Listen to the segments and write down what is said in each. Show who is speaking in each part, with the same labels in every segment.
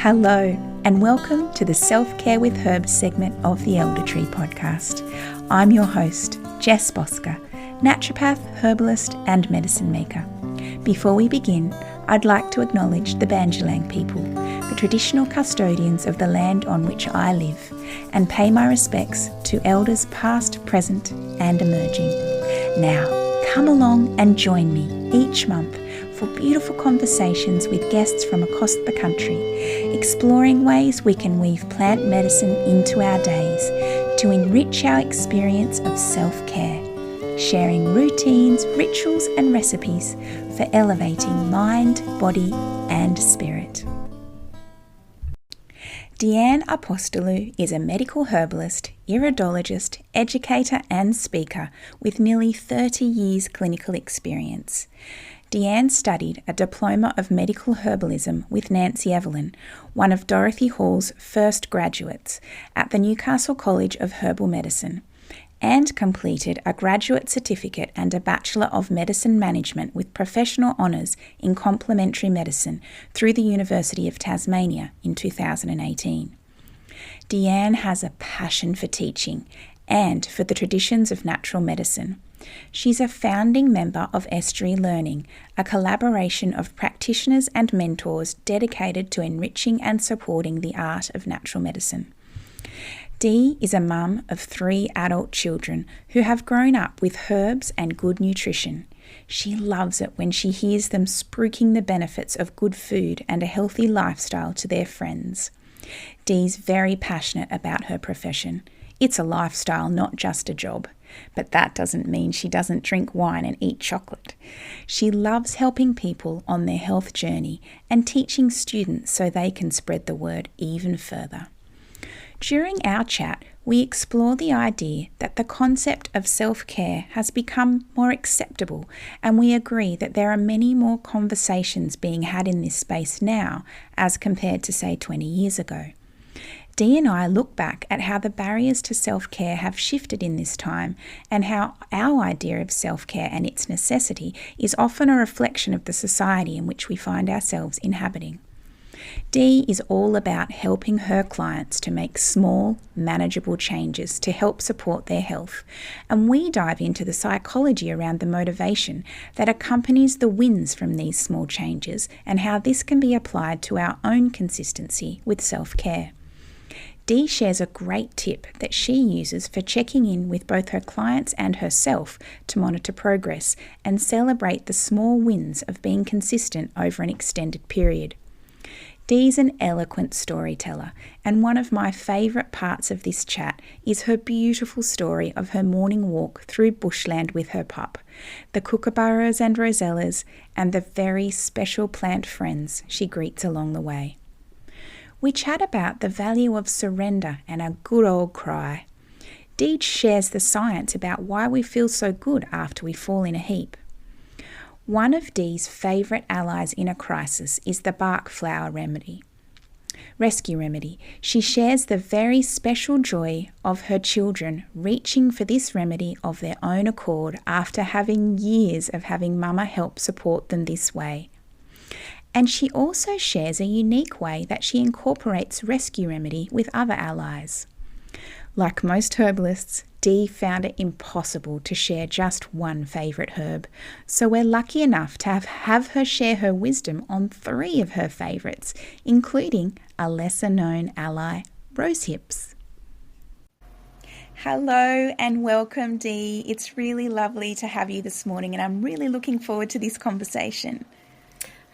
Speaker 1: Hello, and welcome to the Self-Care with Herbs segment of the Elder Tree podcast. I'm your host, Jess Bosca, naturopath, herbalist, and medicine maker. Before we begin, I'd like to acknowledge the Banjalang people, the traditional custodians of the land on which I live, and pay my respects to elders past, present, and emerging. Now, come along and join me each month for beautiful conversations with guests from across the country, exploring ways we can weave plant medicine into our days to enrich our experience of self-care, sharing routines, rituals and recipes for elevating mind, body and spirit. Deanne Apostolou is a medical herbalist, iridologist, educator and speaker with nearly 30 years clinical experience. Deanne studied a Diploma of Medical Herbalism with Nancy Evelyn, one of Dorothy Hall's first graduates at the Newcastle College of Herbal Medicine, and completed a graduate certificate and a Bachelor of Medicine Management with professional honours in complementary medicine through the University of Tasmania in 2018. Deanne has a passion for teaching and for the traditions of natural medicine. She's a founding member of Estuary Learning, a collaboration of practitioners and mentors dedicated to enriching and supporting the art of natural medicine. Dee is a mum of 3 adult children who have grown up with herbs and good nutrition. She loves it when she hears them spruiking the benefits of good food and a healthy lifestyle to their friends. Dee's very passionate about her profession. It's a lifestyle, not just a job. But that doesn't mean she doesn't drink wine and eat chocolate. She loves helping people on their health journey and teaching students so they can spread the word even further. During our chat, we explore the idea that the concept of self-care has become more acceptable, and we agree that there are many more conversations being had in this space now as compared to, say, 20 years ago. Dee and I look back at how the barriers to self-care have shifted in this time and how our idea of self-care and its necessity is often a reflection of the society in which we find ourselves inhabiting. Dee is all about helping her clients to make small, manageable changes to help support their health, and we dive into the psychology around the motivation that accompanies the wins from these small changes and how this can be applied to our own consistency with self-care. Dee shares a great tip that she uses for checking in with both her clients and herself to monitor progress and celebrate the small wins of being consistent over an extended period. Dee's an eloquent storyteller, and one of my favourite parts of this chat is her beautiful story of her morning walk through bushland with her pup, the kookaburras and rosellas, and the very special plant friends she greets along the way. We chat about the value of surrender and a good old cry. Dee shares the science about why we feel so good after we fall in a heap. One of Dee's favourite allies in a crisis is the bark flower rescue remedy. She shares the very special joy of her children reaching for this remedy of their own accord after having years of having mama help support them this way. And she also shares a unique way that she incorporates rescue remedy with other allies. Like most herbalists, Dee found it impossible to share just one favourite herb, so we're lucky enough to have her share her wisdom on 3 of her favourites, including a lesser-known ally, rosehips. Hello and welcome, Dee. It's really lovely to have you this morning, and I'm really looking forward to this conversation.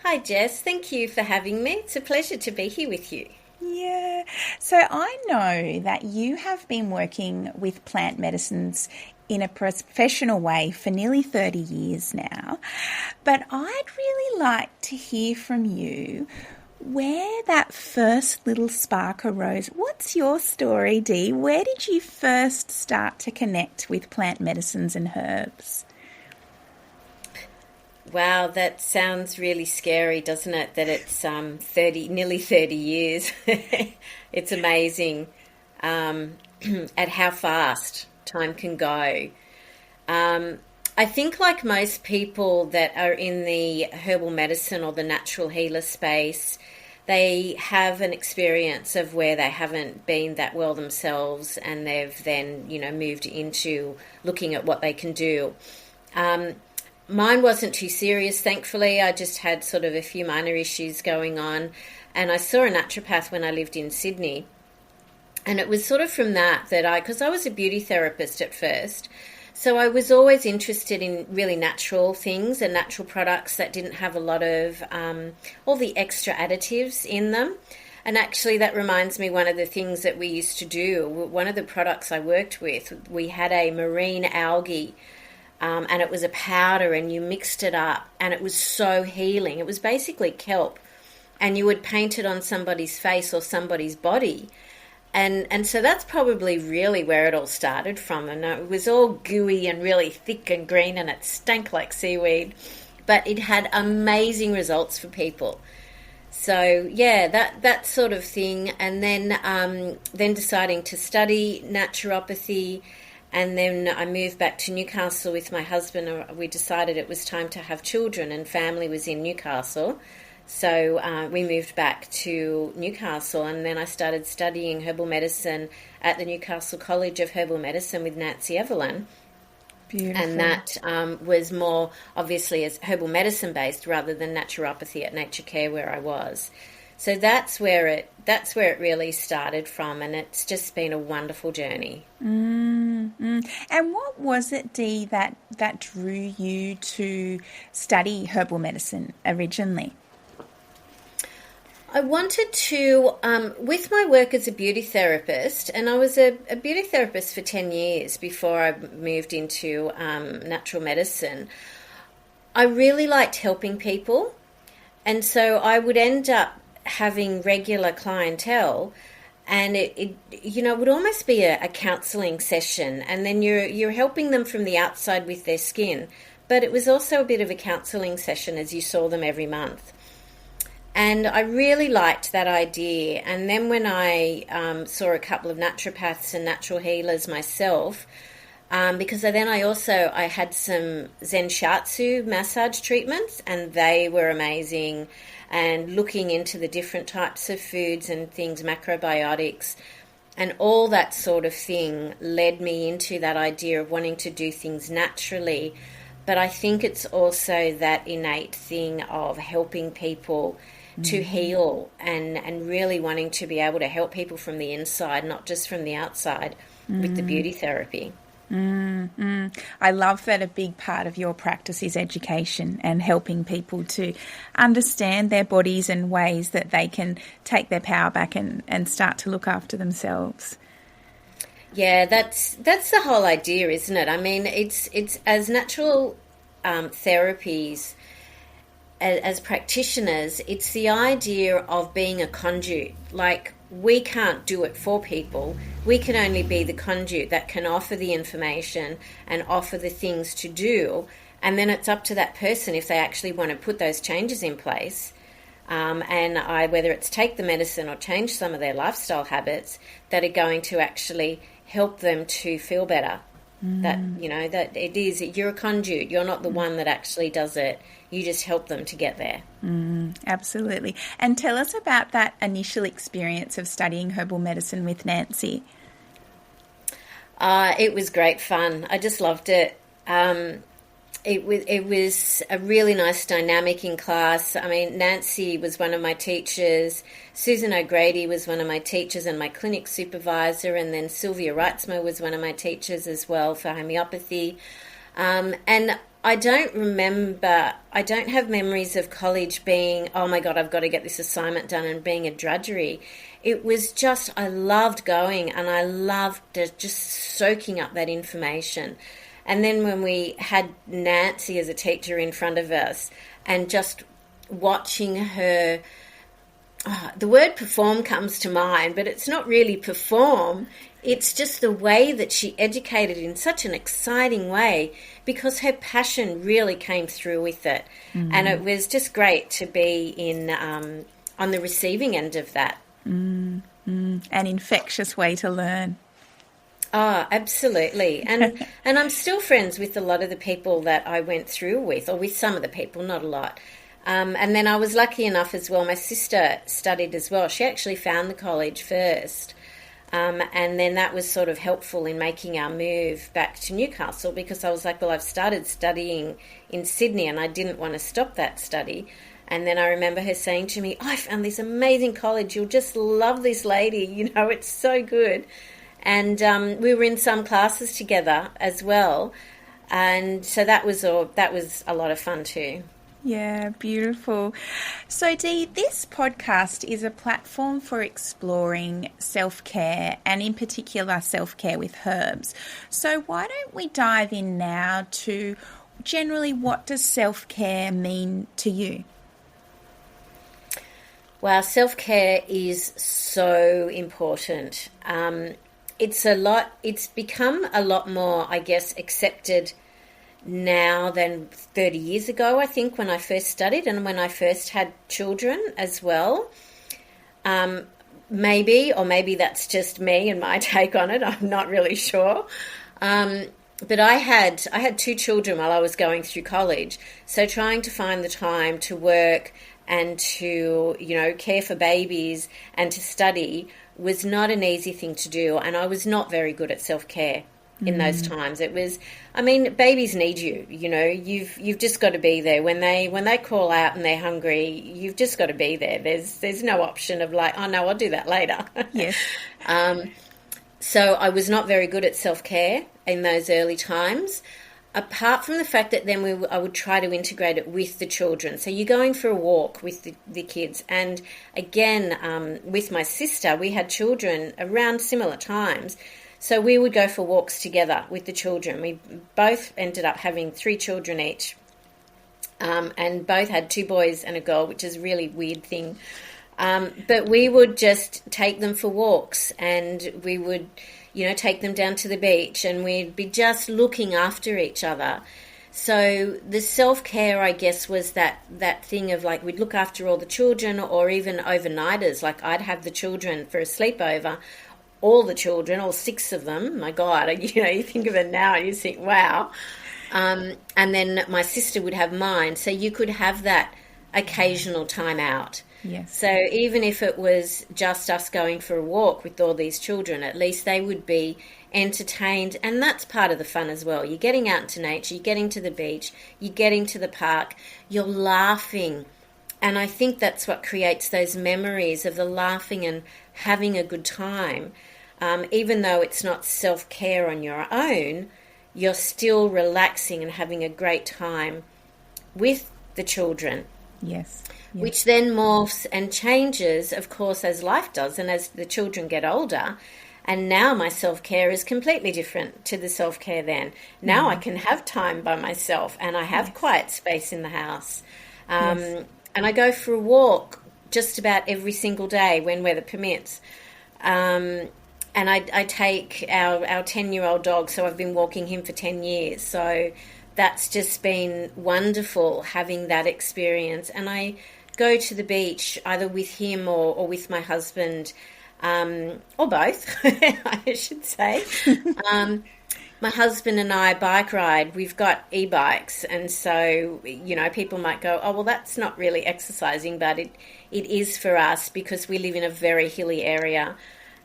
Speaker 2: Hi Jess, thank you for having me. It's a pleasure to be here with you.
Speaker 1: Yeah, so I know that you have been working with plant medicines in a professional way for nearly 30 years now, but I'd really like to hear from you where that first little spark arose. What's your story, Dee? Where did you first start to connect with plant medicines and herbs?
Speaker 2: Wow, that sounds really scary, doesn't it? That it's nearly 30 years. It's amazing at how fast time can go. I think like most people that are in the herbal medicine or the natural healer space, they have an experience of where they haven't been that well themselves, and they've then, moved into looking at what they can do. Mine wasn't too serious, thankfully. I just had sort of a few minor issues going on, and I saw a naturopath when I lived in Sydney. And it was sort of from that because I was a beauty therapist at first, so I was always interested in really natural things and natural products that didn't have a lot of all the extra additives in them. And actually that reminds me, one of the things that we used to do, one of the products I worked with, we had a marine algae, and it was a powder, and you mixed it up, and it was so healing. It was basically kelp, and you would paint it on somebody's face or somebody's body. And so that's probably really where it all started from. And it was all gooey and really thick and green, and it stank like seaweed. But it had amazing results for people. So, yeah, that sort of thing. And then deciding to study naturopathy. And then I moved back to Newcastle with my husband. We decided it was time to have children, and family was in Newcastle. So we moved back to Newcastle, and then I started studying herbal medicine at the Newcastle College of Herbal Medicine with Nancy Evelyn.
Speaker 1: Beautiful.
Speaker 2: And that was more obviously as herbal medicine based rather than naturopathy at Nature Care where I was. So that's where it really started from, and it's just been a wonderful journey.
Speaker 1: Mm-hmm. And what was it, Dee, that drew you to study herbal medicine originally?
Speaker 2: I wanted to, with my work as a beauty therapist, and I was a beauty therapist for 10 years before I moved into natural medicine, I really liked helping people. And so I would end up having regular clientele, and it would almost be a counselling session, and then you're helping them from the outside with their skin, but it was also a bit of a counselling session as you saw them every month. And I really liked that idea. And then when I saw a couple of naturopaths and natural healers myself, because then I had some Zen Shiatsu massage treatments, and they were amazing. And looking into the different types of foods and things, macrobiotics, and all that sort of thing led me into that idea of wanting to do things naturally. But I think it's also that innate thing of helping people to heal, and really wanting to be able to help people from the inside, not just from the outside, with the beauty therapy.
Speaker 1: I love that a big part of your practice is education and helping people to understand their bodies and ways that they can take their power back and start to look after themselves.
Speaker 2: Yeah, that's the whole idea, isn't it? I mean, it's as natural therapies, as practitioners, it's the idea of being a conduit. Like, we can't do it for people. We can only be the conduit that can offer the information and offer the things to do. And then it's up to that person if they actually want to put those changes in place. Whether it's take the medicine or change some of their lifestyle habits that are going to actually help them to feel better. That you're a conduit. You're not the one that actually does it. You just help them to get there.
Speaker 1: Absolutely. And tell us about that initial experience of studying herbal medicine with Nancy.
Speaker 2: It was great fun. I just loved it. It was a really nice dynamic in class. I mean, Nancy was one of my teachers. Susan O'Grady was one of my teachers and my clinic supervisor. And then Sylvia Reitzmer was one of my teachers as well for homeopathy. And I don't have memories of college being, oh my God, I've got to get this assignment done, and being a drudgery. It was just, I loved going, and I loved just soaking up that information. And then when we had Nancy as a teacher in front of us and just watching her, the word perform comes to mind, but it's not really perform. It's just the way that she educated in such an exciting way, because her passion really came through with it. And it was just great to be in on the receiving end of that.
Speaker 1: An infectious way to learn.
Speaker 2: Oh, absolutely. And I'm still friends with a lot of the people that I went through with, or with some of the people, not a lot. And then I was lucky enough as well. My sister studied as well. She actually found the college first. And then that was sort of helpful in making our move back to Newcastle, because I was like, well, I've started studying in Sydney and I didn't want to stop that study. And then I remember her saying to me, I found this amazing college. You'll just love this lady. It's so good. And we were in some classes together as well. And so that was a lot of fun too.
Speaker 1: Yeah, beautiful. So, Dee, this podcast is a platform for exploring self-care, and in particular self-care with herbs. So why don't we dive in now to generally what does self-care mean to you?
Speaker 2: Well, self-care is so important. It's become a lot more, I guess, accepted now than 30 years ago, I think, when I first studied and when I first had children as well. Maybe that's just me and my take on it. I'm not really sure. But I had 2 children while I was going through college. So trying to find the time to work and to, care for babies and to study was not an easy thing to do. And I was not very good at self-care in those times. It was, babies need you, you've just got to be there. When they call out and they're hungry, you've just got to be there. There's no option of like, oh no, I'll do that later.
Speaker 1: Yes.
Speaker 2: So I was not very good at self-care in those early times, apart from the fact that then I would try to integrate it with the children. So you're going for a walk with the kids. And again, with my sister, we had children around similar times. So we would go for walks together with the children. We both ended up having 3 children each, and both had 2 boys and a girl, which is a really weird thing. But we would just take them for walks, and we would, take them down to the beach, and we'd be just looking after each other. So the self-care, I guess, was that thing of like we'd look after all the children, or even overnighters. Like I'd have the children for a sleepover, all the children, all 6 of them. My God, you think of it now and you think, wow. And then my sister would have mine. So you could have that occasional time out.
Speaker 1: Yes.
Speaker 2: So even if it was just us going for a walk with all these children, at least they would be entertained. And that's part of the fun as well. You're getting out into nature, you're getting to the beach, you're getting to the park, you're laughing. And I think that's what creates those memories of the laughing and having a good time. Even though it's not self-care on your own, you're still relaxing and having a great time with the children.
Speaker 1: Yes.
Speaker 2: Which then morphs and changes, of course, as life does and as the children get older. And now my self-care is completely different to the self-care then. Now I can have time by myself, and I have quiet space in the house. And I go for a walk just about every single day when weather permits. And I take our 10-year-old dog, so I've been walking him for 10 years. So that's just been wonderful having that experience. And I go to the beach either with him or with my husband, or both, I should say. My husband and I bike ride. We've got e-bikes, and so, people might go, oh, well, that's not really exercising, but it is for us because we live in a very hilly area.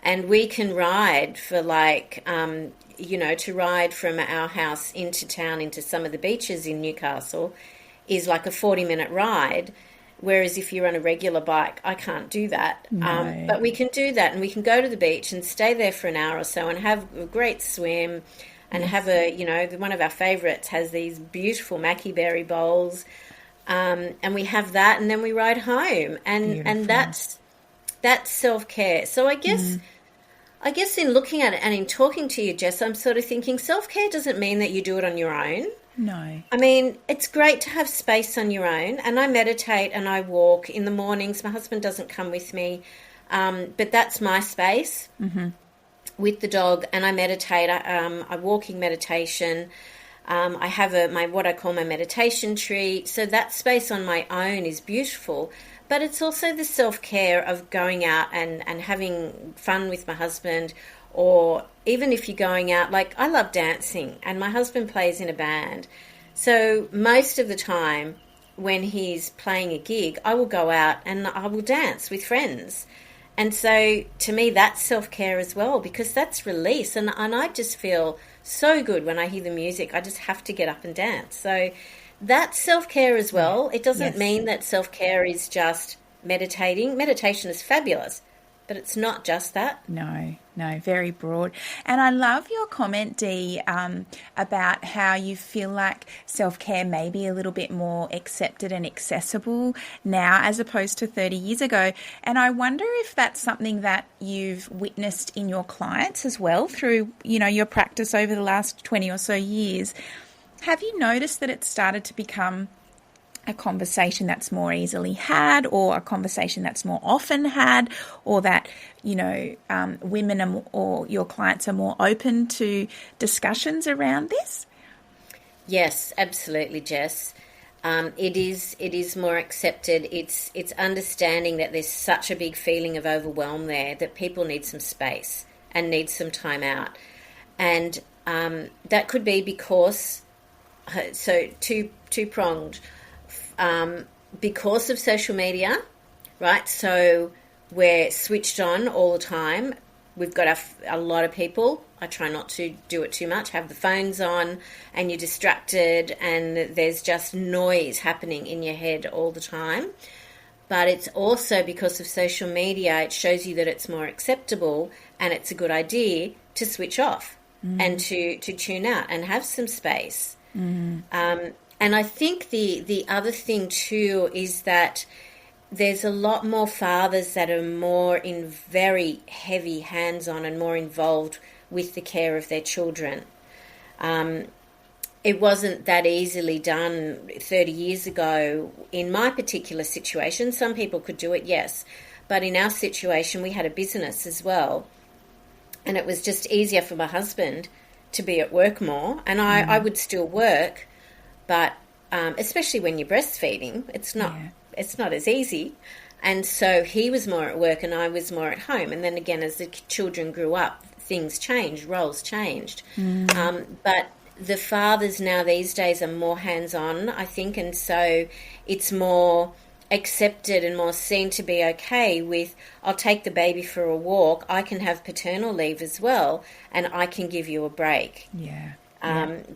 Speaker 2: And we can ride for to ride from our house into town, into some of the beaches in Newcastle, is like a 40-minute ride. Whereas if you're on a regular bike, I can't do that.
Speaker 1: No.
Speaker 2: But we can do that, and we can go to the beach and stay there for an hour or so and have a great swim and have one of our favourites has these beautiful Mackie berry bowls. And we have that, and then we ride home. And that's self-care. So I guess in looking at it and in talking to you, Jess, I'm sort of thinking self-care doesn't mean that you do it on your own.
Speaker 1: No.
Speaker 2: It's great to have space on your own, and I meditate and I walk in the mornings. My husband doesn't come with me, but that's my space with the dog, and I meditate. I walking meditation. I have what I call my meditation tree. So that space on my own is beautiful. But it's also the self-care of going out and having fun with my husband, or even if you're going out, like I love dancing and my husband plays in a band. So most of the time when he's playing a gig, I will go out and I will dance with friends. And so to me, that's self-care as well, because that's release. And I just feel so good when I hear the music. I just have to get up and dance. So that's self-care as well. It doesn't mean that self-care is just meditating. Meditation is fabulous, but it's not just that.
Speaker 1: No, very broad. And I love your comment, Dee, about how you feel like self-care may be a little bit more accepted and accessible now as opposed to 30 years ago. And I wonder if that's something that you've witnessed in your clients as well through, your practice over the last 20 or so years. Have you noticed that it's started to become a conversation that's more easily had, or a conversation that's more often had, or that, women or your clients are more open to discussions around this?
Speaker 2: Yes, absolutely, Jess. It is more accepted. It's understanding that there's such a big feeling of overwhelm there, that people need some space and need some time out. And that could be because, so two-pronged, because of social media, right? So we're switched on all the time. We've got a lot of people. I try not to do it too much, have the phones on, and you're distracted, and there's just noise happening in your head all the time. But it's also because of social media, it shows you that it's more acceptable and it's a good idea to switch off and to tune out and have some space. And I think the other thing too is that there's a lot more fathers that are more in very heavy hands-on and more involved with the care of their children. It wasn't that easily done 30 years ago in my particular situation. Some people could do it, yes. But in our situation, we had a business as well. And it was just easier for my husband to be at work more. And I would still work. But especially when you're breastfeeding, it's not as easy. And so he was more at work and I was more at home. And then again, as the children grew up, things changed, roles changed. But the fathers now these days are more hands-on, I think, and so it's more accepted and more seen to be okay with, I'll take the baby for a walk, I can have paternal leave as well, and I can give you a break.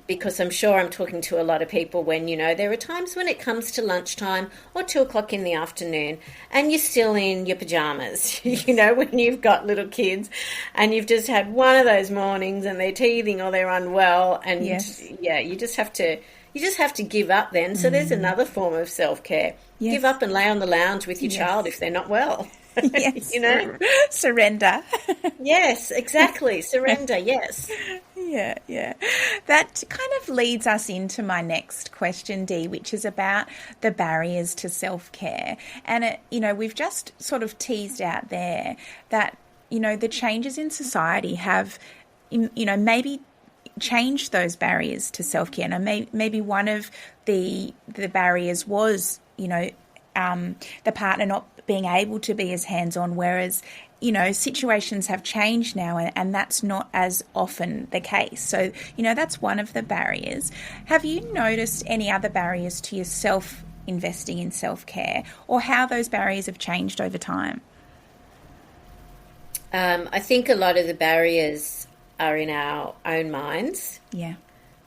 Speaker 2: Because I'm sure I'm talking to a lot of people when, there are times when it comes to lunchtime or 2 o'clock in the afternoon and you're still in your pajamas, when you've got little kids and you've just had one of those mornings and they're teething or they're unwell and you just have to give up then. So there's another form of self-care. Give up and lay on the lounge with your child if they're not well.
Speaker 1: Yes. Surrender.
Speaker 2: Yes, exactly. Surrender, yes.
Speaker 1: Yeah. That kind of leads us into my next question, Dee, which is about the barriers to self-care. And, we've just sort of teased out there that, the changes in society have, maybe changed those barriers to self-care. And maybe one of the barriers was, the partner not being able to be as hands-on, whereas, situations have changed now and that's not as often the case. So, that's one of the barriers. Have you noticed any other barriers to yourself investing in self-care, or how those barriers have changed over time?
Speaker 2: I think a lot of the barriers are in our own minds.
Speaker 1: Yeah.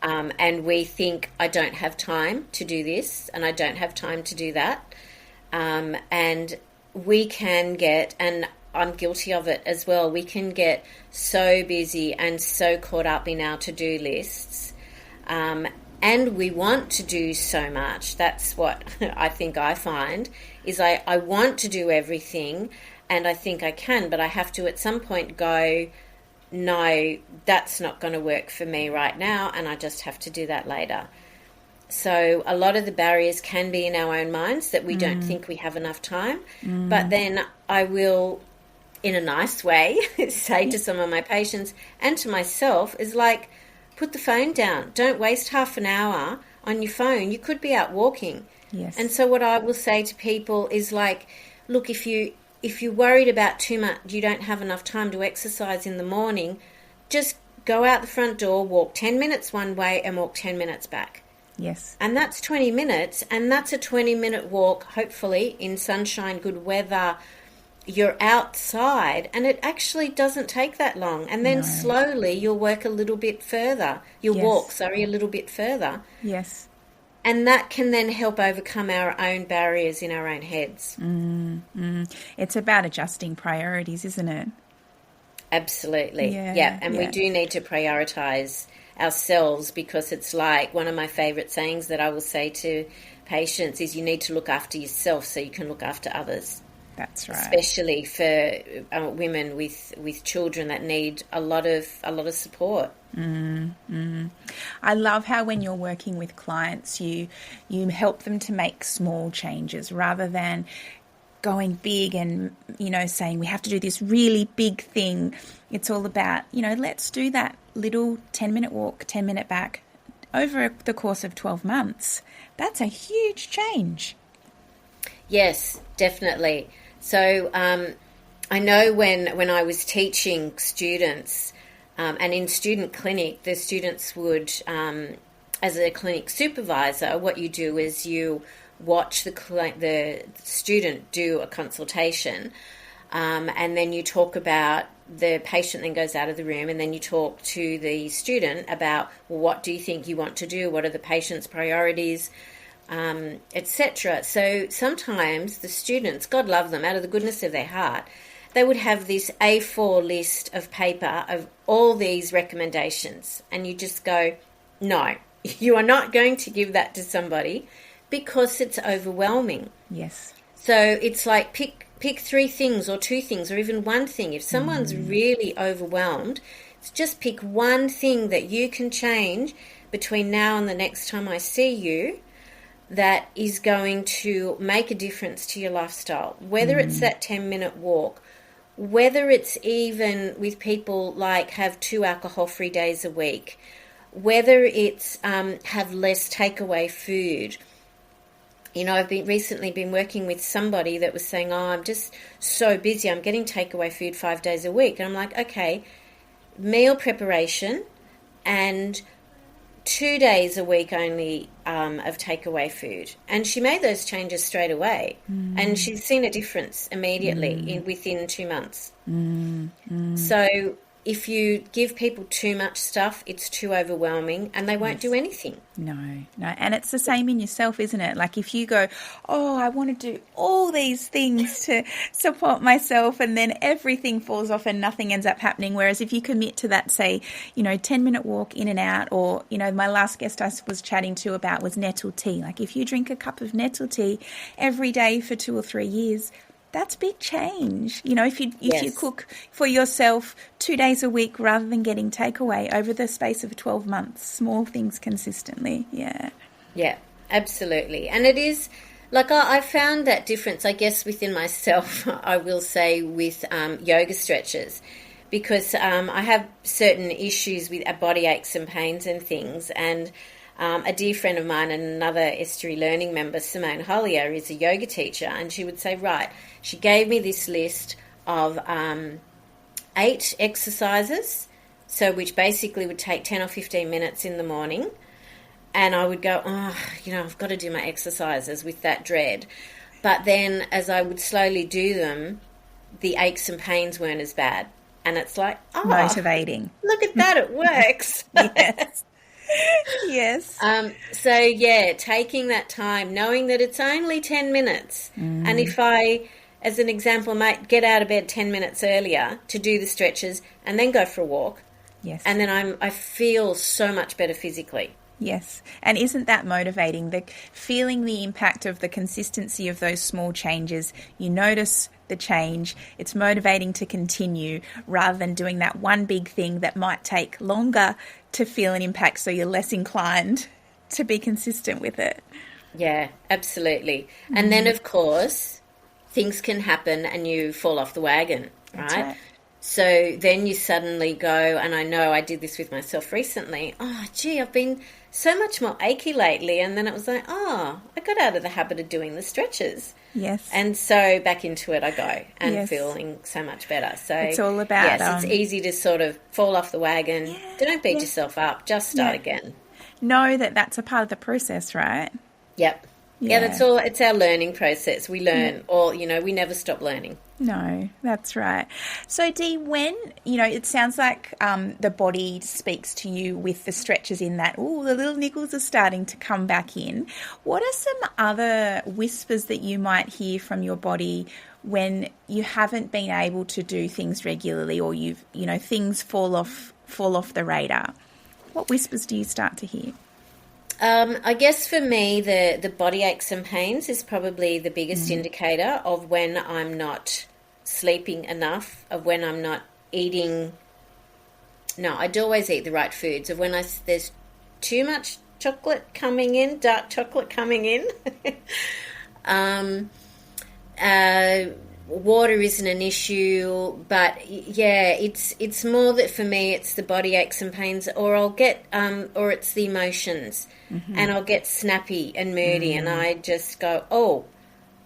Speaker 2: And we think, I don't have time to do this and I don't have time to do that. And we can get, and I'm guilty of it as well, we can get so busy and so caught up in our to-do lists. And we want to do so much. That's what I think I find, is I want to do everything and I think I can, but I have to at some point go, no, that's not going to work for me right now, and I just have to do that later. So a lot of the barriers can be in our own minds, that we don't think we have enough time. But then I will, in a nice way, say to some of my patients and to myself, is like, put the phone down. Don't waste half an hour on your phone. You could be out walking.
Speaker 1: Yes.
Speaker 2: And so what I will say to people is like, look, if you're worried about too much, you don't have enough time to exercise in the morning, just go out the front door, walk 10 minutes one way and walk 10 minutes back.
Speaker 1: Yes.
Speaker 2: And that's 20 minutes, and that's a 20-minute walk, hopefully in sunshine, good weather. You're outside, and it actually doesn't take that long. And then
Speaker 1: No.
Speaker 2: slowly you'll work a little bit further. You'll
Speaker 1: Yes.
Speaker 2: walk, sorry, a little bit further.
Speaker 1: Yes.
Speaker 2: And that can then help overcome our own barriers in our own heads.
Speaker 1: It's about adjusting priorities, isn't it?
Speaker 2: Absolutely.
Speaker 1: Yeah,
Speaker 2: And
Speaker 1: yeah.
Speaker 2: we do need to prioritize ourselves, because it's like one of my favorite sayings that I will say to patients is you need to look after yourself so you can look after others.
Speaker 1: That's right.
Speaker 2: Especially for women with children that need a lot of support.
Speaker 1: I love how when you're working with clients, you help them to make small changes rather than going big and, saying we have to do this really big thing. It's all about, let's do that little 10-minute walk, 10-minute back over the course of 12 months. That's a huge change.
Speaker 2: Yes, definitely. So I know when I was teaching students, and in student clinic, the students would, as a clinic supervisor, what you do is you watch the student do a consultation, and then you talk about the patient then goes out of the room, and then you talk to the student about, well, what do you think you want to do? What are the patient's priorities? Etc. So sometimes the students, God love them, out of the goodness of their heart, they would have this A4 list of paper of all these recommendations, and you just go, no, you are not going to give that to somebody because it's overwhelming.
Speaker 1: Yes.
Speaker 2: So it's like pick 3 things or 2 things or even 1 thing. If someone's really overwhelmed, just pick 1 thing that you can change between now and the next time I see you that is going to make a difference to your lifestyle, whether it's that 10-minute walk, whether it's even with people like have 2 alcohol-free days a week, whether it's have less takeaway food. I've recently been working with somebody that was saying, I'm just so busy, I'm getting takeaway food 5 days a week. And I'm like, okay, meal preparation and 2 days a week only of takeaway food. And she made those changes straight away. And she's seen a difference immediately within 2 months. So if you give people too much stuff, it's too overwhelming and they won't do anything.
Speaker 1: No. And it's the same in yourself, isn't it? Like if you go, I want to do all these things to support myself, and then everything falls off and nothing ends up happening. Whereas if you commit to that, say, 10-minute walk in and out, or, my last guest I was chatting to about was nettle tea. Like if you drink a cup of nettle tea every day for 2 or 3 years, that's big change. If you cook for yourself 2 days a week rather than getting takeaway over the space of 12 months, small things consistently. Yeah. Yeah,
Speaker 2: absolutely. And it is like I found that difference, I guess, within myself, I will say, with yoga stretches, because I have certain issues with body aches and pains and things. And a dear friend of mine and another Estuary Learning member, Simone Hollier, is a yoga teacher, and she would say, right, she gave me this list of 8 exercises, so which basically would take 10 or 15 minutes in the morning, and I would go, I've got to do my exercises with that dread. But then as I would slowly do them, the aches and pains weren't as bad. And it's like,
Speaker 1: motivating.
Speaker 2: Look at that, it works.
Speaker 1: Yes. Yes.
Speaker 2: So, taking that time, knowing that it's only 10 minutes. And if I, as an example, might get out of bed 10 minutes earlier to do the stretches and then go for a walk.
Speaker 1: Yes.
Speaker 2: And then I feel so much better physically.
Speaker 1: Yes. And isn't that motivating? Feeling the impact of the consistency of those small changes, you notice the change, it's motivating to continue rather than doing that one big thing that might take longer to feel an impact, so you're less inclined to be consistent with it.
Speaker 2: Yeah, absolutely. And then, of course, things can happen and you fall off the wagon, right? So then you suddenly go, and I know I did this with myself recently, I've been so much more achy lately. And then it was like, I got out of the habit of doing the stretches.
Speaker 1: Yes.
Speaker 2: And so back into it I go, and feeling so much better. So
Speaker 1: it's all about...
Speaker 2: Yes, it's easy to sort of fall off the wagon. Don't beat yourself up. Just start again.
Speaker 1: know that that's a part of the process, right?
Speaker 2: Yep. Yeah, that's all. It's our learning process. We learn, or, we never stop learning.
Speaker 1: No, that's right. So, Dee, when, it sounds like the body speaks to you with the stretches in that, oh, the little niggles are starting to come back in. What are some other whispers that you might hear from your body when you haven't been able to do things regularly, or things fall off the radar? What whispers do you start to hear?
Speaker 2: I guess for me, the body aches and pains is probably the biggest indicator of when I'm not sleeping enough, of when I'm not eating. No, I do always eat the right foods. Of when there's too much chocolate coming in, dark chocolate coming in. Water isn't an issue, but yeah, it's more that for me it's the body aches and pains, or I'll get or it's the emotions, and I'll get snappy and moody, and I just go, oh,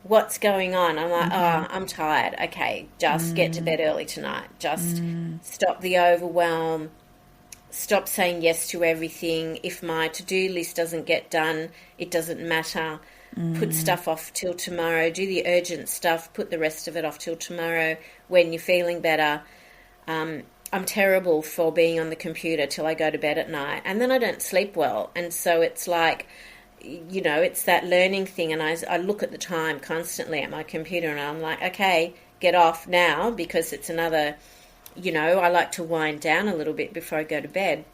Speaker 2: what's going on? I'm like, oh, I'm tired. Okay, just get to bed early tonight. Just stop the overwhelm. Stop saying yes to everything. If my to-do list doesn't get done, it doesn't matter. Put stuff off till tomorrow. Do the urgent stuff. Put the rest of it off till tomorrow when you're feeling better. I'm terrible for being on the computer till I go to bed at night, and then I don't sleep well. And so it's like, it's that learning thing. And I look at the time constantly at my computer, and I'm like, okay, get off now, because it's another, I like to wind down a little bit before I go to bed.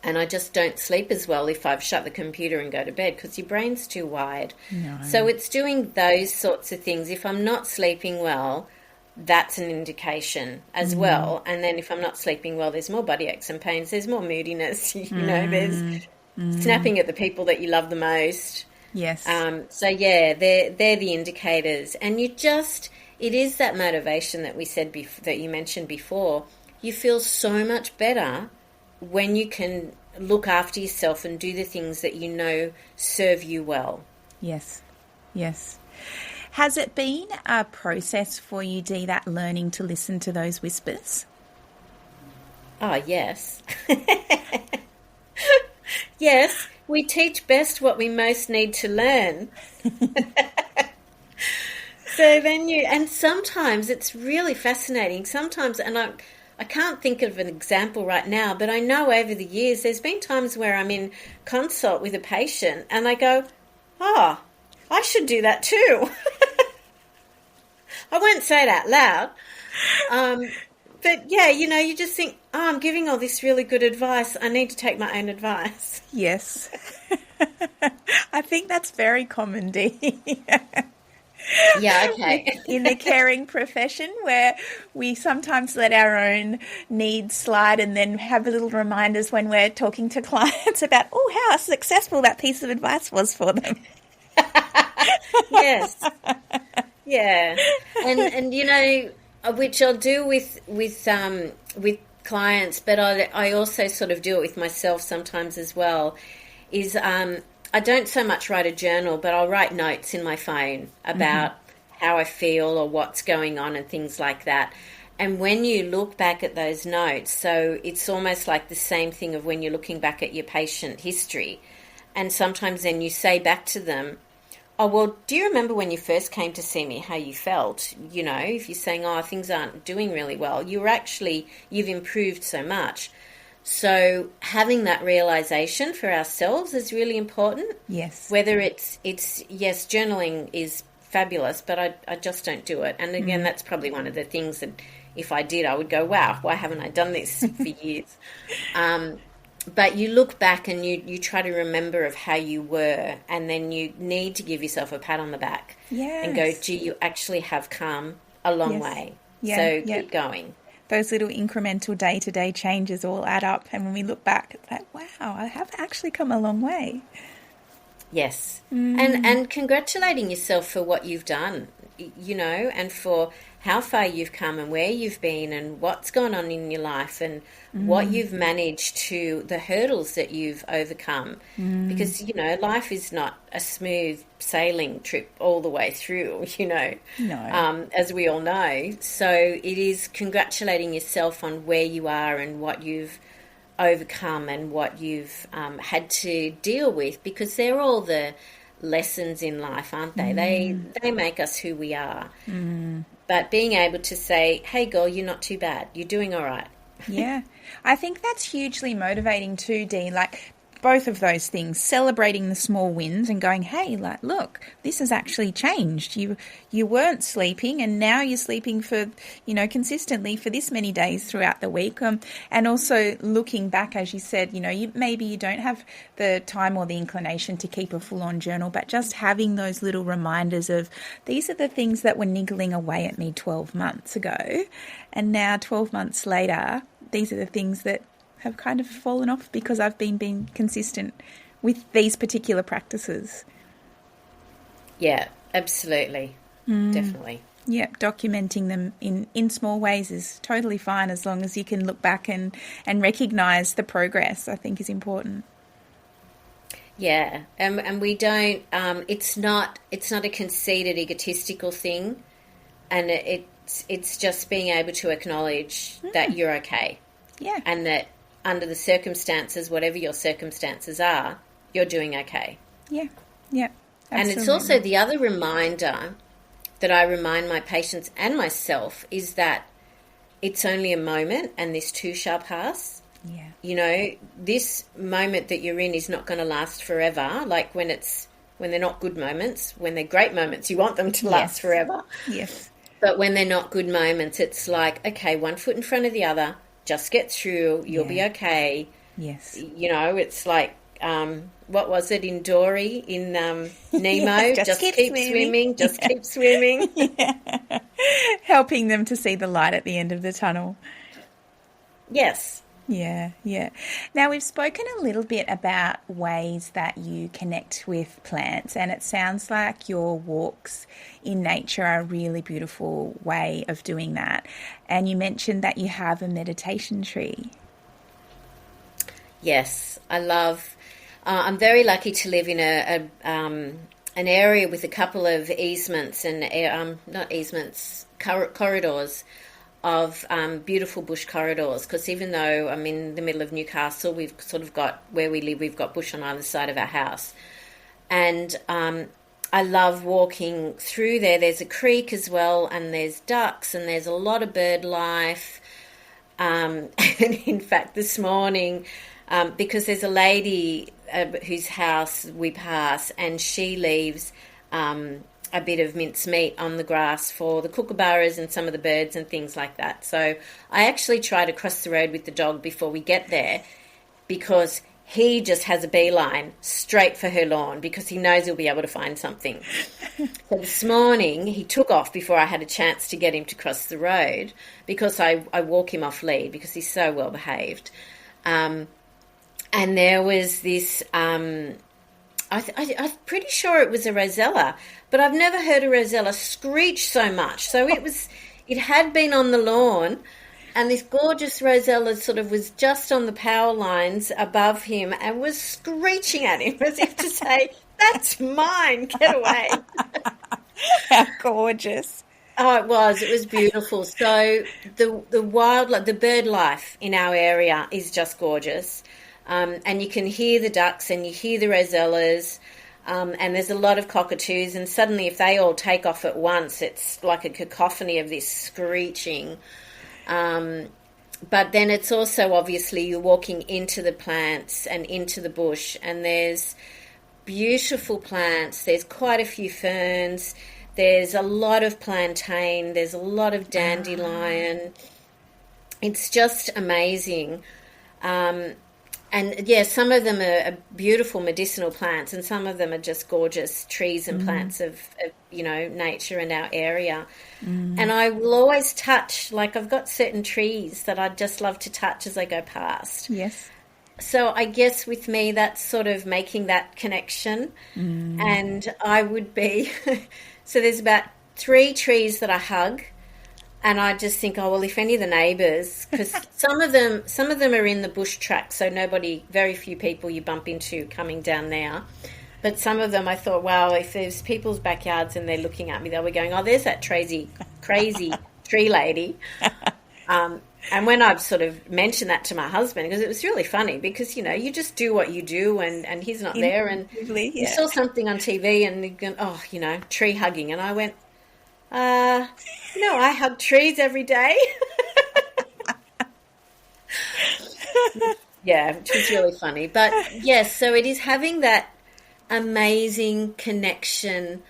Speaker 2: And I just don't sleep as well if I've shut the computer and go to bed, because your brain's too wide. No. So it's doing those sorts of things. If I'm not sleeping well, that's an indication as well. And then if I'm not sleeping well, there's more body aches and pains. There's more moodiness. There's snapping at the people that you love the most.
Speaker 1: Yes.
Speaker 2: So, yeah, they're the indicators. And it is that motivation that we said that you mentioned before. You feel so much better when you can look after yourself and do the things that serve you well.
Speaker 1: Yes, yes. Has it been a process for you, Dee, that learning to listen to those whispers?
Speaker 2: Oh, yes. Yes, we teach best what we most need to learn. So then and sometimes it's really fascinating. Sometimes, and I can't think of an example right now, but I know over the years there's been times where I'm in consult with a patient and I go, oh, I should do that too. I won't say it out loud. But yeah, you just think, oh, I'm giving all this really good advice. I need to take my own advice.
Speaker 1: Yes. I think that's very common, Dee.
Speaker 2: Yeah, okay.
Speaker 1: In the caring profession, where we sometimes let our own needs slide and then have little reminders when we're talking to clients about, oh, how successful that piece of advice was for them.
Speaker 2: Yes. Yeah. And which I'll do with clients, but I also sort of do it with myself sometimes as well, is I don't so much write a journal, but I'll write notes in my phone about how I feel or what's going on and things like that. And when you look back at those notes, so it's almost like the same thing of when you're looking back at your patient history. And sometimes then you say back to them, oh, well, do you remember when you first came to see me, how you felt? If you're saying, oh, things aren't doing really well, you've improved so much. So having that realization for ourselves is really important.
Speaker 1: Yes.
Speaker 2: Whether it's yes, journaling is fabulous, but I just don't do it. And again, that's probably one of the things that if I did, I would go, wow, why haven't I done this for years? But you look back and you try to remember of how you were, and then you need to give yourself a pat on the back.
Speaker 1: Yes.
Speaker 2: And go, gee, you actually have come a long way. Yeah. So keep going.
Speaker 1: Those little incremental day-to-day changes all add up, and when we look back, it's like, wow, I have actually come a long way.
Speaker 2: Yes. And congratulating yourself for what you've done, and for how far you've come and where you've been and what's gone on in your life and what you've managed the hurdles that you've overcome. Because, life is not a smooth sailing trip all the way through,
Speaker 1: No.
Speaker 2: As we all know. So it is congratulating yourself on where you are and what you've overcome and what you've had to deal with, because they're all the lessons in life, aren't they? They make us who we are. But being able to say, hey girl, you're not too bad, you're doing all right.
Speaker 1: Yeah, I think that's hugely motivating too, Dee. Like, both of those things, celebrating the small wins and going, hey, like, look, this has actually changed. You weren't sleeping and now you're sleeping for, consistently for this many days throughout the week. And also looking back, as you said, maybe you don't have the time or the inclination to keep a full-on journal, but just having those little reminders of these are the things that were niggling away at me 12 months ago. And now 12 months later, these are the things that have kind of fallen off because I've been being consistent with these particular practices.
Speaker 2: Yeah, absolutely. Definitely.
Speaker 1: Yeah, documenting them in small ways is totally fine, as long as you can look back and recognise the progress, I think is important.
Speaker 2: Yeah, and we don't, it's not a conceited, egotistical thing, and it's just being able to acknowledge that you're okay.
Speaker 1: Yeah.
Speaker 2: And that under the circumstances, whatever your circumstances are, you're doing okay.
Speaker 1: Yeah, yeah. Absolutely.
Speaker 2: And it's also the other reminder that I remind my patients and myself is that it's only a moment and this too shall pass.
Speaker 1: Yeah.
Speaker 2: This moment that you're in is not going to last forever. Like when they're not good moments, when they're great moments, you want them to last forever.
Speaker 1: Yes.
Speaker 2: But when they're not good moments, it's like, okay, one foot in front of the other, just get through, you'll be okay.
Speaker 1: Yes.
Speaker 2: It's like, what was it in Dory, in Nemo?
Speaker 1: Yes,
Speaker 2: just keep swimming, just keep swimming.
Speaker 1: Yeah. Helping them to see the light at the end of the tunnel.
Speaker 2: Yes.
Speaker 1: Yeah, yeah. Now, we've spoken a little bit about ways that you connect with plants, and it sounds like your walks in nature are a really beautiful way of doing that. And you mentioned that you have a meditation tree.
Speaker 2: Yes, I love. I'm very lucky to live in an area with a couple of easements and not easements, corridors of beautiful bush corridors, because even though I'm in the middle of Newcastle, we've sort of got, where we live, we've got bush on either side of our house. And I love walking through there. There's a creek as well, and there's ducks, and there's a lot of bird life. And in fact, this morning, because there's a lady whose house we pass, and she leaves a bit of mincemeat on the grass for the kookaburras and some of the birds and things like that. So I actually try to cross the road with the dog before we get there, because he just has a beeline straight for her lawn because he knows he'll be able to find something. So this morning he took off before I had a chance to get him to cross the road, because I walk him off lead because he's so well behaved. And there was this... I'm pretty sure it was a rosella, but I've never heard a rosella screech so much. So it had been on the lawn, and this gorgeous rosella sort of was just on the power lines above him and was screeching at him as if to say, "That's mine, get away."
Speaker 1: How gorgeous.
Speaker 2: Oh, it was beautiful. So the wildlife, the bird life in our area is just gorgeous. And you can hear the ducks and you hear the rosellas, and there's a lot of cockatoos, and suddenly if they all take off at once, it's like a cacophony of this screeching. But then it's also, obviously, you're walking into the plants and into the bush, and there's beautiful plants. There's quite a few ferns. There's a lot of plantain. There's a lot of dandelion. It's just amazing. And, yeah, some of them are beautiful medicinal plants, and some of them are just gorgeous trees and plants of nature in our area. And I will always touch, like I've got certain trees that I'd just love to touch as I go past.
Speaker 1: Yes.
Speaker 2: So I guess with me, that's sort of making that connection. And I would be... So there's about 3 trees that I hug. And I just think, oh, well, if any of the neighbours, because some of them are in the bush track, so very few people you bump into coming down there. But some of them, I thought, wow, if there's people's backyards and they're looking at me, they'll be going, oh, there's that crazy tree lady. And when I've sort of mentioned that to my husband, because it was really funny, because, you just do what you do, and he's not there, and you saw something on TV and you're going, oh, tree hugging. And I went, I hug trees every day. Yeah, which was really funny. But yes, so it is having that amazing connection.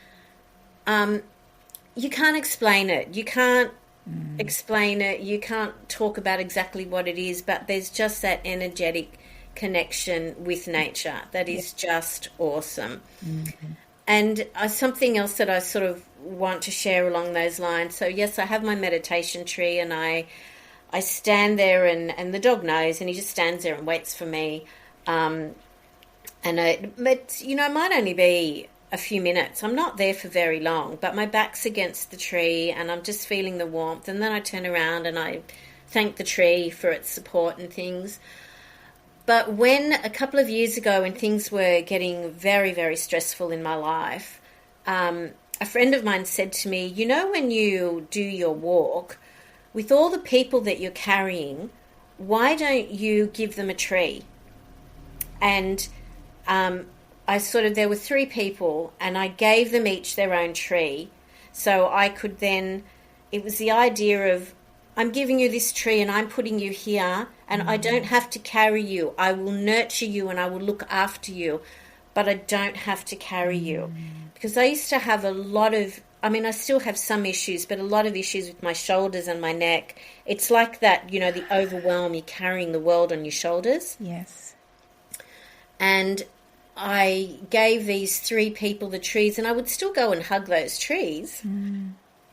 Speaker 2: You can't explain it. You can't explain it. You can't talk about exactly what it is, but there's just that energetic connection with nature that is just awesome. Mm-hmm. And something else that I sort of want to share along those lines. So yes, I have my meditation tree, and I stand there, and the dog knows, and he just stands there and waits for me. But it might only be a few minutes. I'm not there for very long, but my back's against the tree and I'm just feeling the warmth, and then I turn around and I thank the tree for its support and things. But when a couple of years ago, when things were getting very, very stressful in my life, a friend of mine said to me, when you do your walk, with all the people that you're carrying, why don't you give them a tree? And there were 3 people, and I gave them each their own tree. So I could then, it was the idea of, I'm giving you this tree and I'm putting you here, and I don't have to carry you. I will nurture you and I will look after you, but I don't have to carry you. Because I used to have I still have some issues, but a lot of issues with my shoulders and my neck. It's like that, the overwhelm, you're carrying the world on your shoulders.
Speaker 1: Yes.
Speaker 2: And I gave these 3 people the trees, and I would still go and hug those trees,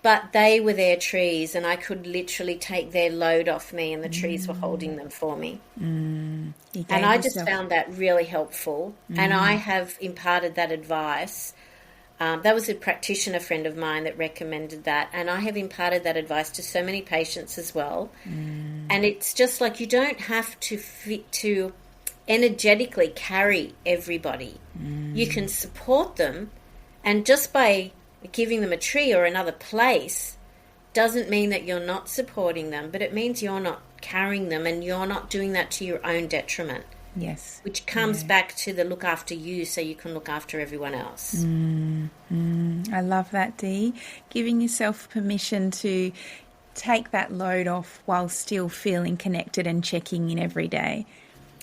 Speaker 2: but they were their trees, and I could literally take their load off me, and the trees were holding them for me. And I just found that really helpful, and I have imparted that advice. That was a practitioner friend of mine that recommended that, and I have imparted that advice to so many patients as well. And it's just like, you don't have to energetically carry everybody. You can support them, and just by giving them a tree or another place doesn't mean that you're not supporting them, but it means you're not carrying them, and you're not doing that to your own detriment.
Speaker 1: Yes.
Speaker 2: Which comes back to the look after you so you can look after everyone else.
Speaker 1: I love that, Dee. Giving yourself permission to take that load off while still feeling connected and checking in every day.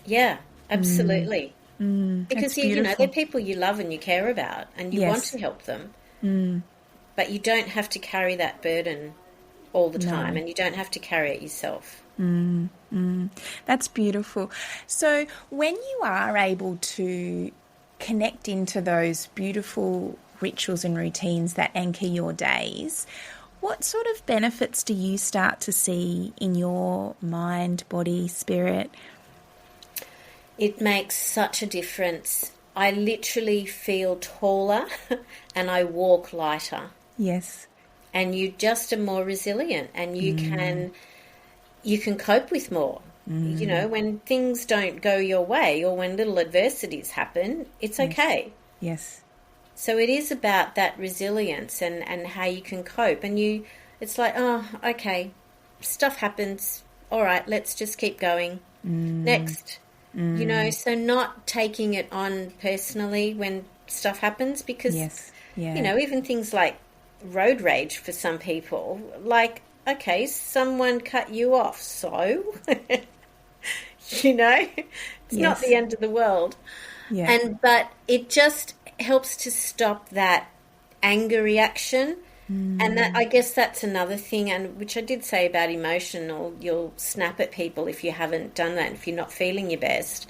Speaker 2: Yeah, absolutely. Because they're people you love and you care about, and you want to help them. But you don't have to carry that burden all the time, and you don't have to carry it yourself.
Speaker 1: That's beautiful. So when you are able to connect into those beautiful rituals and routines that anchor your days, what sort of benefits do you start to see in your mind, body, spirit?
Speaker 2: It makes such a difference. I literally feel taller and I walk lighter.
Speaker 1: Yes.
Speaker 2: And you just are more resilient, and you can cope with more. When things don't go your way, or when little adversities happen, it's okay.
Speaker 1: Yes.
Speaker 2: So it is about that resilience and how you can cope. And it's like, oh, okay, stuff happens. All right, let's just keep going. Next. So not taking it on personally when stuff happens, because, even things like road rage for some people, like, okay, someone cut you off, so, it's not the end of the world. Yeah. But it just helps to stop that anger reaction. And that, I guess that's another thing, and which I did say about emotional, you'll snap at people if you haven't done that, if you're not feeling your best.